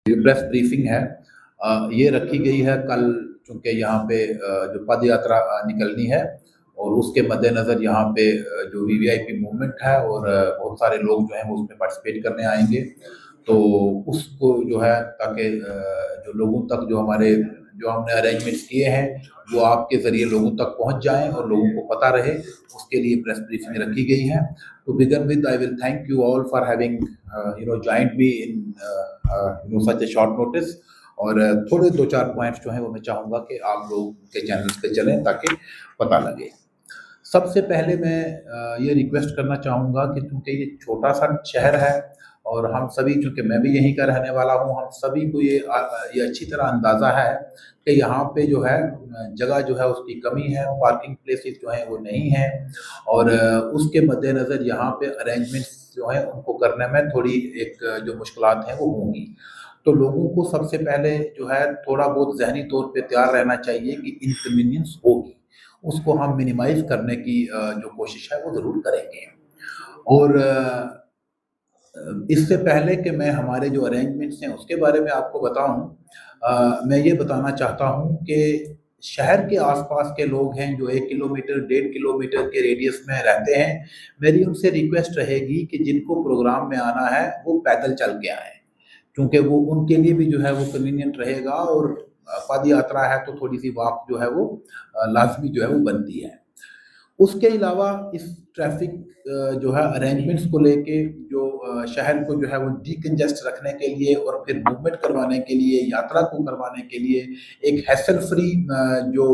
ये press briefing है। ये रखी गई है कल, चूँकि यहाँ पे जो पद यात्रा निकलनी है और उसके मद्देनज़र यहाँ पे जो वीवीआईपी मूवमेंट है और बहुत सारे लोग जो हैं वो उसमें पार्टिसिपेट करने आएँगे। तो उसको जो है ताकि जो लोगों तक जो हमने अरेंजमेंट्स किए हैं वो आपके ज़रिए लोगों तक पहुँच जाएँ और लोगों को पता रहे, उसके लिए प्रेस ब्रीफिंग रखी गई है। To begin with, I will thank you all for having joined me in such a short notice। और थोड़े 2-4 पॉइंट्स जो हैं वो मैं चाहूँगा कि आप लोग के चैनल्स पे चलें ताकि पता लगे। सबसे पहले मैं ये रिक्वेस्ट करना चाहूँगा कि चूँकि ये छोटा-सा शहर है और हम सभी, चूँकि मैं भी यहीं का रहने वाला हूँ, हम सभी को ये अच्छी तरह अंदाज़ा है कि यहाँ पे जो है जगह जो है उसकी कमी है, पार्किंग प्लेसेस जो हैं वो नहीं हैं और उसके मद्देनज़र यहाँ पे अरेंजमेंट्स जो हैं उनको करने में थोड़ी जो मुश्किलात हैं वो होंगी। तो लोगों को सबसे पहले जो है थोड़ा बहुत ज़हनी तौर पे तैयार रहना चाहिए कि इनकन्वीनियंस होगी, उसको हम मिनिमाइज़ करने की जो कोशिश है वो ज़रूर करेंगे। और इससे पहले कि मैं हमारे जो अरेंजमेंट्स हैं उसके बारे में आपको बताऊँ, मैं ये बताना चाहता हूँ कि शहर के आस-पास के लोग हैं जो 1 किलोमीटर, 1.5 किलोमीटर के रेडियस में रहते हैं, मेरी उनसे रिक्वेस्ट रहेगी कि जिनको प्रोग्राम में आना है वो पैदल चल के आएँ। क्योंकि वो उनके लिए भी जो है वो कन्वीनिएंट रहेगा और पद यात्रा है तो थोड़ी-सी वॉक जो है वो लाज़मी जो है वो बनती है। उसके अलावा इस ट्रैफ़िक जो है अरेंजमेंट्स को लेके जो शहर को जो है वो डिकंजेस्ट रखने के लिए और फिर मूवमेंट करवाने के लिए, यात्रा को करवाने के लिए, एक हैसल फ्री जो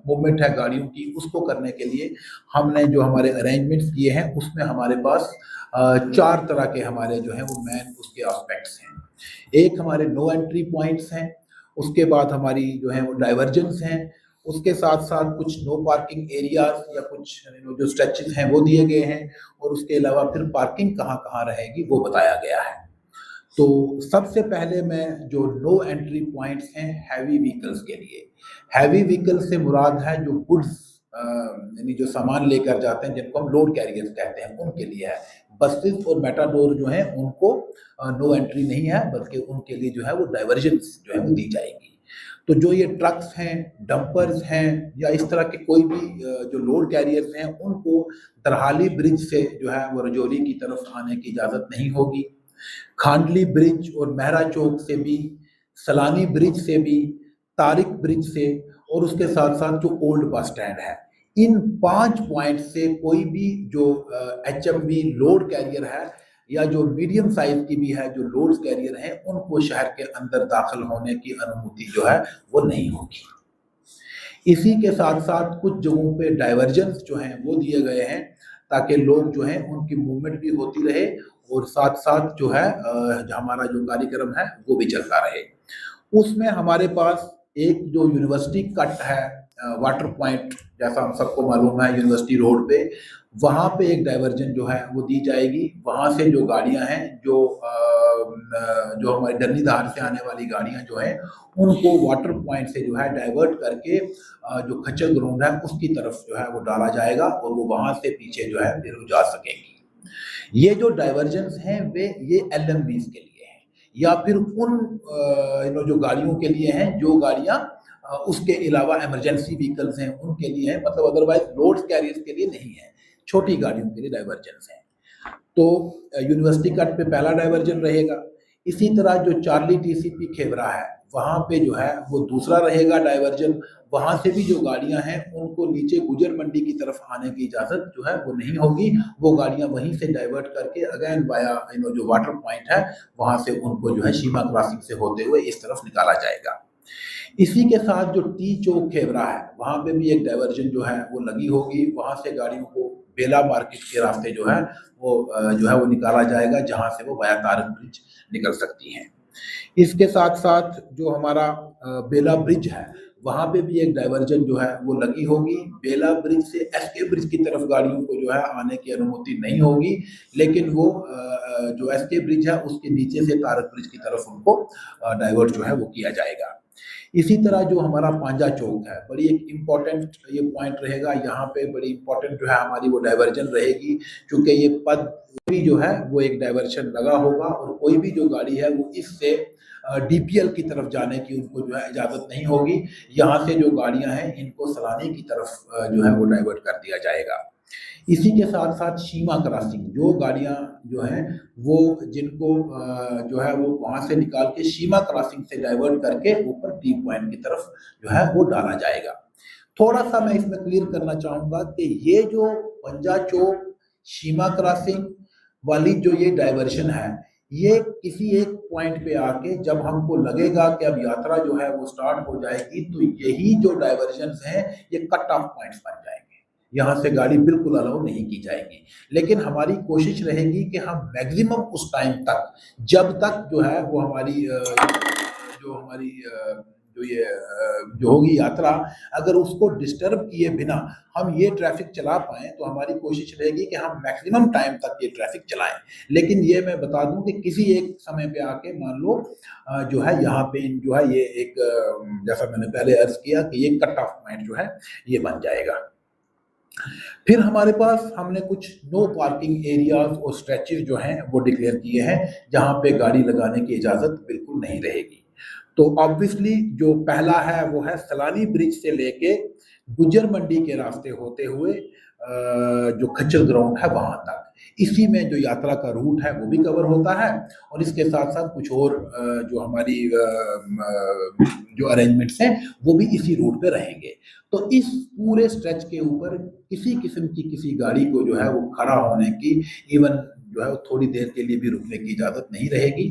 मूवमेंट है गाड़ियों की उसको करने के लिए हमने जो हमारे अरेंजमेंट्स किए हैं उसमें हमारे पास 4 तरह के हमारे जो हैं वो मेन उसके एस्पेक्ट्स हैं। एक हमारे नो एंट्री पॉइंट्स हैं, उसके बाद हमारी जो है वो डाइवर्जेंस हैं, उसके साथ-साथ कुछ नो पार्किंग एरियाज़ या कुछ जो स्ट्रेचेज़ हैं वो दिए गए हैं और उसके अलावा फिर पार्किंग कहाँ-कहाँ रहेगी वो बताया गया है। तो सबसे पहले मैं जो नो एंट्री पॉइंट्स हैं हैवी व्हीकल्स के लिए, हैवी व्हीकल से मुराद है जो गुड्स यानी जो सामान लेकर जाते हैं जिनको हम लोड कैरियर्स कहते हैं उनके लिए है। बसेस और मेटाडोर जो हैं उनको नो एंट्री नहीं है बल्कि उनके लिए जो है वो डाइवर्जन्स जो है वो दी जाएगी। तो जो ये ट्रक्स हैं, डंपर्स हैं या इस तरह के कोई भी जो लोड कैरियर्स हैं उनको तरहाली ब्रिज से जो है वो रजौरी की तरफ आने की इजाज़त नहीं होगी। खांडली ब्रिज और मेहरा चौक से भी, सलानी ब्रिज से भी, तारिक ब्रिज से और उसके साथ-साथ जो ओल्ड बस स्टैंड है, इन 5 पॉइंट से कोई भी जो एचएमवी लोड कैरियर है या जो मीडियम साइज़ की भी है जो लोड कैरियर हैं, उनको शहर के अंदर दाखिल होने की अनुमति जो है वो नहीं होगी। इसी के साथ-साथ कुछ जगहों पे डाइवर्जेंस जो हैं वो दिए गए हैं ताकि लोग जो हैं उनकी मूवमेंट भी होती रहे और साथ-साथ जो है हमारा जो कार्यक्रम है वो भी चलता रहे। उसमें हमारे पास एक जो यूनिवर्सिटी कट है वाटर पॉइंट जैसा हम सबको मालूम है यूनिवर्सिटी रोड पे, वहाँ पे एक डाइवर्जन जो है वो दी जाएगी। वहाँ से जो गाड़ियाँ हैं जो हमारी डन्नीधार से आने वाली गाड़ियाँ जो हैं उनको वाटर पॉइंट से जो है डाइवर्ट करके जो खच्चर ग्राउंड है उसकी तरफ जो है वो डाला जाएगा और वो वहाँ से पीछे जो है फिर वो जा सकेंगी। ये जो डाइवर्जेंस हैं वे ये एलएमवीज़ के लिए हैं या फिर उन जो गाड़ियों के लिए हैं जो गाड़ियाँ उसके अलावा इमरजेंसी व्हीकल्स हैं उनके लिए हैं, मतलब अदरवाइज़ लोड कैरियर्स के लिए नहीं है, छोटी गाड़ियों के लिए डाइवर्जेंस हैं। तो यूनिवर्सिटी कट पे पहला डाइवर्जन रहेगा। इसी तरह जो चार्ली टीसीपी खेवरा है, वहाँ पे जो है वो दूसरा रहेगा डाइवर्जन। वहाँ से भी जो गाड़ियाँ हैं उनको नीचे गुजर मंडी की तरफ आने की इजाज़त जो है वो नहीं होगी। वो गाड़ियाँ वहीं से डाइवर्ट करके अगेन वाया जो वाटर पॉइंट है, वहाँ से उनको जो है शीमा क्रॉसिंग से होते हुए इस तरफ निकाला जाएगा। इसी के साथ जो टी चौक खेवरा है, वहाँ पे भी एक डाइवर्जन जो है वो लगी होगी। वहाँ से गाड़ियों को बेला मार्केट के रास्ते जो है वो जो है वो निकाला जाएगा, जहाँ से वो वाया तारक ब्रिज निकल सकती हैं। इसके साथ-साथ जो हमारा बेला ब्रिज है, वहाँ पे भी एक डाइवर्जन जो है वो लगी होगी। बेला ब्रिज से एसके ब्रिज की तरफ गाड़ियों को जो है आने की अनुमति नहीं होगी, लेकिन वो जो एसके ब्रिज है उसके नीचे से तारक ब्रिज की तरफ उनको डाइवर्ट जो है वो किया जाएगा। इसी तरह जो हमारा पांजा चौक है, बड़ी एक इम्पोर्टेंट ये पॉइंट रहेगा, यहाँ पे बड़ी इम्पोर्टेंट जो है हमारी वो डाइवर्जन रहेगी, क्योंकि ये पद भी जो है वो एक डाइवर्शन लगा होगा और कोई भी जो गाड़ी है वो इससे डीपीएल की तरफ जाने की उनको जो है इजाज़त नहीं होगी। यहाँ से जो गाड़ियाँ हैं इनको सलानी की तरफ जो है वो डाइवर्ट कर दिया जाएगा। इसी के साथ-साथ सीमा क्रॉसिंग जो गाड़ियाँ जो हैं वो जिनको जो है वो वहाँ से निकाल के सीमा क्रॉसिंग से डाइवर्ट करके ऊपर टी पॉइंट की तरफ जो है वो डाला जाएगा। थोड़ा-सा मैं इसमें क्लियर करना चाहूँगा कि ये जो पंजा चौक, सीमा क्रॉसिंग वाली जो ये डाइवर्शन है, ये किसी एक पॉइंट पे आके जब हमको लगेगा कि अब यात्रा जो है वो स्टार्ट हो जाएगी, तो यही जो डाइवर्जन्स हैं, ये कट ऑफ पॉइंट्स बन जाएँगे। यहाँ से गाड़ी बिल्कुल अलाउ नहीं की जाएगी। लेकिन हमारी कोशिश रहेगी कि हम मैक्सिमम उस टाइम तक, जब तक जो है वो हमारी जो हमारी जो होगी यात्रा, अगर उसको डिस्टर्ब किए बिना हम ये ट्रैफिक चला पाएँ, तो हमारी कोशिश रहेगी कि हम मैक्सिमम टाइम तक ये ट्रैफिक चलाएँ। लेकिन ये मैं बता दूँ कि किसी एक समय पे आके मान लो जो है यहाँ पे जो है ये एक जैसा मैंने पहले अर्ज़ किया कि ये कट ऑफ पॉइंट जो है ये बन जाएगा। फिर हमारे पास हमने कुछ नो पार्किंग एरियाज़ और स्ट्रेचेज़ जो हैं वो डिक्लेयर किए हैं, जहाँ पे गाड़ी लगाने की इजाज़त बिल्कुल नहीं रहेगी। तो ऑब्वियसली जो पहला है वो है सलानी ब्रिज से लेके गुज्जर मंडी के रास्ते होते हुए जो खच्चर ग्राउंड है वहाँ तक। इसी में जो यात्रा का रूट है वो भी कवर होता है और इसके साथ-साथ कुछ और जो हमारी जो अरेंजमेंट्स हैं वो भी इसी रूट पे रहेंगे। तो इस पूरे स्ट्रेच के ऊपर किसी किस्म की किसी गाड़ी को जो है वो खड़ा होने की, इवन जो है वो थोड़ी देर के लिए भी रुकने की इजाज़त नहीं रहेगी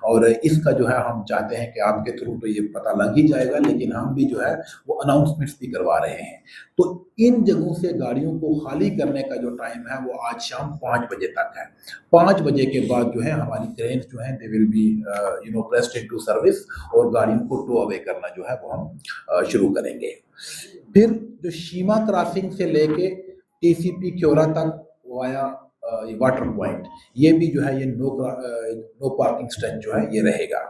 और इसका जो है हम चाहते हैं कि आपके थ्रू तो ये पता लग ही जाएगा, लेकिन हम भी जो है वो अनाउंसमेंट्स भी करवा रहे हैं। तो इन जगहों से गाड़ियों को खाली करने का जो टाइम है वो आज शाम 5 बजे तक है। 5 बजे के बाद जो है हमारी क्रेन्स जो हैं they will be pressed into service और गाड़ियों को टो अवे करना जो है वो हम शुरू करेंगे। फिर जो सीमा क्रॉसिंग से लेके टीसीपी क्योरा तक वाया ये वाटर पॉइंट, ये भी जो है ये नो पार्किंग स्ट्रेच जो है ये रहेगा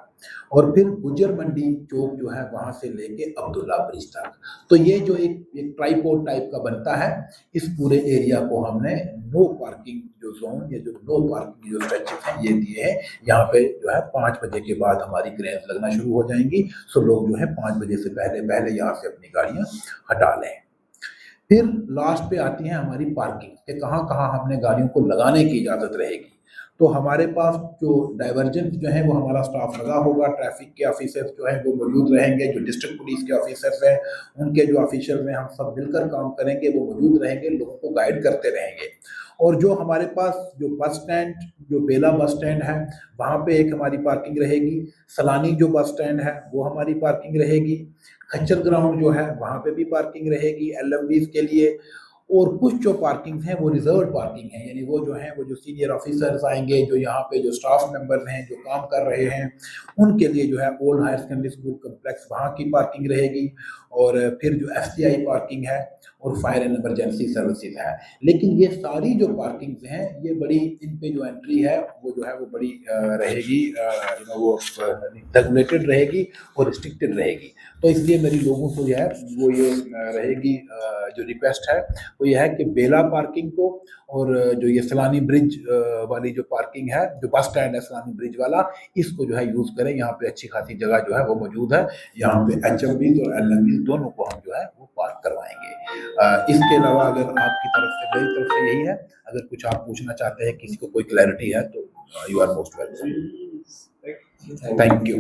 और फिर गुज्जर मंडी चौक जो है वहाँ से लेके अब्दुल्ला ब्रिज तक। तो ये जो एक ट्राइपॉड टाइप का बनता है, इस पूरे एरिया को हमने नो पार्किंग जो ज़ोन या जो नो पार्किंग जो स्ट्रेचेस हैं ये दिए हैं। यहाँ पे जो है 5 बजे के बाद हमारी क्रेन्स लगना शुरू हो जाएँगी, सो लोग जो है 5 बजे से पहले यहाँ से अपनी गाड़ियाँ हटा लें। फिर लास्ट पे आती है हमारी पार्किंग कि कहाँ-कहाँ हमने गाड़ियों को लगाने की इजाज़त रहेगी। तो हमारे पास जो डाइवर्जेंस जो है वो हमारा स्टाफ लगा होगा, ट्रैफिक के ऑफिसर्स जो हैं वो मौजूद रहेंगे, जो डिस्ट्रिक्ट पुलिस के ऑफिसर्स हैं, उनके जो ऑफिशियल हैं हम सब मिलकर काम करेंगे, वो मौजूद रहेंगे, लोगों को गाइड करते रहेंगे। और जो हमारे पास जो बस स्टैंड, जो बेला बस स्टैंड है, वहाँ पे एक हमारी पार्किंग रहेगी, सलानी जो बस स्टैंड है वो हमारी पार्किंग रहेगी, खच्चर ग्राउंड जो है वहाँ पे भी पार्किंग रहेगी एलएमवीज़ के लिए और कुछ जो पार्किंग है वो रिजर्व्ड पार्किंग है, यानी वो जो है वो जो सीनियर ऑफिसर्स आएंगे, जो यहाँ पे जो स्टाफ मेंबर हैं जो काम कर रहे हैं, उनके लिए जो है old higher secondary school complex वहाँ की पार्किंग रहेगी और फिर जो एफसीआई पार्किंग है और फायर एंड इमरजेंसी सर्विसेज है। लेकिन ये सारी जो पार्किंग्स हैं ये बड़ी, इन पे जो एंट्री है वो जो है वो बड़ी रहेगी, वो रेगुलेटेड रहेगी और रिस्ट्रिक्टेड रहेगी। तो इसलिए मेरी लोगों को जो है वो ये रहेगी जो रिक्वेस्ट है वो ये है कि बेला पार्किंग को और जो ये सलानी ब्रिज वाली जो पार्किंग है, जो बस स्टैंड है सलानी ब्रिज वाला, इसको जो है यूज़ करें। यहाँ पे अच्छी खासी जगह जो है वो मौजूद है, यहाँ पे एचएमवीज़ और एलएमवीज़ दोनों को हम जो है वो पार्क करवाएंगे। इसके अलावा अगर आपकी तरफ से, मेरी तरफ से यही है, अगर कुछ आप पूछना चाहते हैं, किसी को कोई क्लैरिटी है तो you are most welcome. Thank you.